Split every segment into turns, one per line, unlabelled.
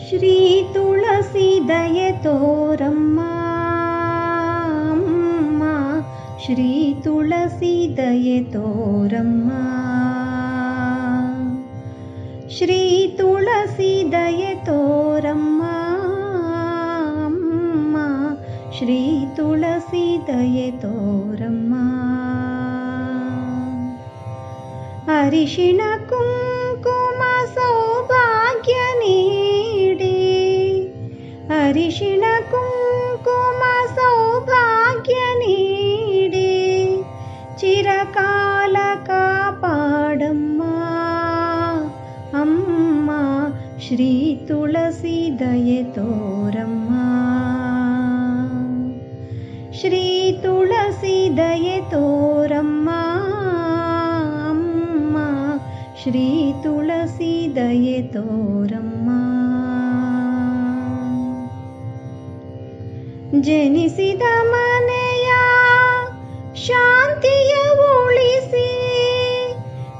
ಶ್ರೀ ತುಳಸಿ ದಯೆ ತೋರಮ್ಮ ಅಮ್ಮ, ಶ್ರೀ ತುಳಸಿ ದಯೆ ತೋರಮ್ಮ. ಶ್ರೀ ತುಳಸಿ ದಯೆ ತೋರಮ್ಮ ಅಮ್ಮ, ಶ್ರೀ ತುಳಸಿ ದಯೆ ತೋರಮ್ಮ. ಅರಿಶಿಣ ಕುಂಕುಮ ಸೌಭಾಗ್ಯ ನೀಡಿ, ಅರಿಶಿಣ ಕುಂಕುಮ ಸೌಭಾಗ್ಯ ನೀಡಿ, ಚಿರಕಾಲ ಕಾಪಾಡಮ್ಮ ಅಮ್ಮ, ಶ್ರೀ ತುಳಸಿ ದಯೆ ತೋರಮ್ಮ. ಶ್ರೀ ತುಳಸಿ ದಯೆ ತೋರಮ್ಮ ಅಮ್ಮ, ಶ್ರೀ ತುಳಸಿ ದಯೆ ತೋರಮ್ಮ. ಜನಿಸಿದ ಮನೆಯ ಶಾಂತಿಯ ಉಳಿಸಿ,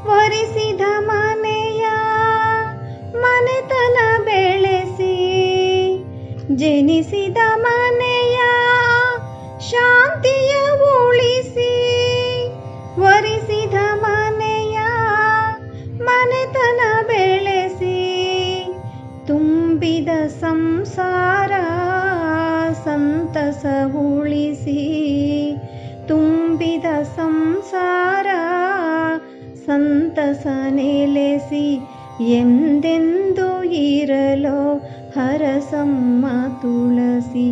ವರಿಸಿದ ಮನೆಯ ಮನೆತನ ಬೆಳೆಸಿ, ಜನಿಸಿದ ಮನೆಯ ಶಾಂತಿಯ ಉಳಿಸಿ, ವರಿಸಿದ ಮನೆಯ ಮನೆತನ ಬೆಳೆಸಿ, ತುಂಬಿದ ಸಂಸಾರ ಸಂತಸ ಉಳಿಸಿ, ತುಂಬಿದ ಸಂಸಾರ ಸಂತಸ ನೆಲೆಸಿ, ಎಂದೆಂದು ಇರಲೋ ಹರಸಮ್ಮ ತುಳಸಿ.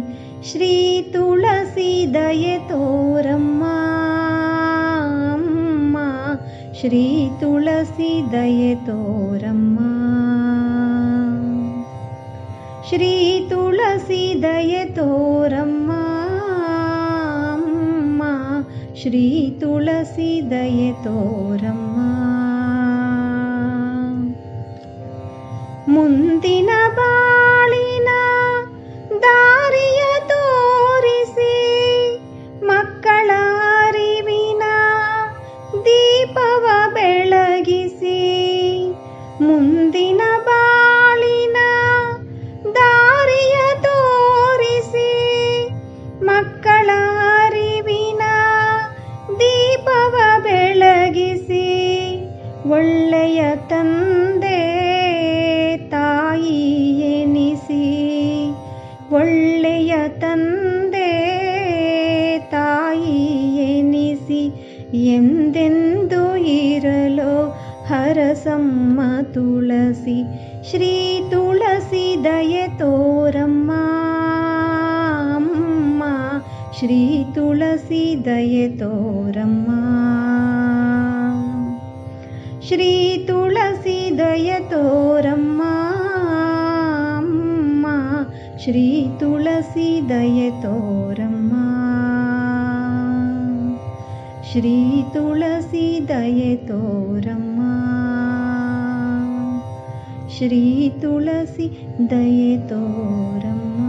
ಶ್ರೀ ತುಳಸಿ ದಯೆ ತೋರಮ್ಮ ಅಮ್ಮ, ಶ್ರೀ ತುಳಸಿ ದಯೆ ತೋರಮ್ಮ. ಶ್ರೀ ತುಳಸಿ ದಯೆ ತೋರಮ್ಮ ಅಮ್ಮ, ಶ್ರೀ ತುಳಸಿ ದಯೆ ತೋರಮ್ಮ. ಮುಂದಿನ ಬಾಳಿನ ದಾರಿಯ ತೋರಿಸಿ, ಮಕ್ಕಳ ಅರಿವಿನ ದೀಪವ ಬೆಳಗಿಸಿ, ಮುಂದಿನ ಬಾಳಿನ ದಾರಿಯ ತೋರಿಸಿ, ಮಕ್ಕಳ ಅರಿವಿನ ದೀಪವ ಬೆಳಗಿಸಿ, ಒಳ್ಳೆಯ ತಂದೆ ತಾಯಿ ಎನಿಸಿ, ಒಳ್ಳೆಯ ತಂದೆ ತಾಯಿ ಎನಿಸಿ, ಎಂದೆಂದು ಇರಲೋ ಹರಸಮ್ಮ ತುಳಸಿ. ಶ್ರೀ ತುಳಸಿ ದಯೆ ತೋರಮ್ಮ ಅಮ್ಮ, ಶ್ರೀ ತುಳಸಿ ದಯೆ ತೋರಮ್ಮ. ಶ್ರೀ ತುಳಸಿ ದಯೆ ತೋರಮ್ಮ ಅಮ್ಮ, ಶ್ರೀ ತುಳಸಿ ದಯೆ ತೋರಮ್ಮ. ಶ್ರೀ ತುಳಸಿ ದಯೆ ತೋರಮ್ಮ, ಶ್ರೀ ತುಳಸಿ ದಯೆ ತೋರಮ್ಮ.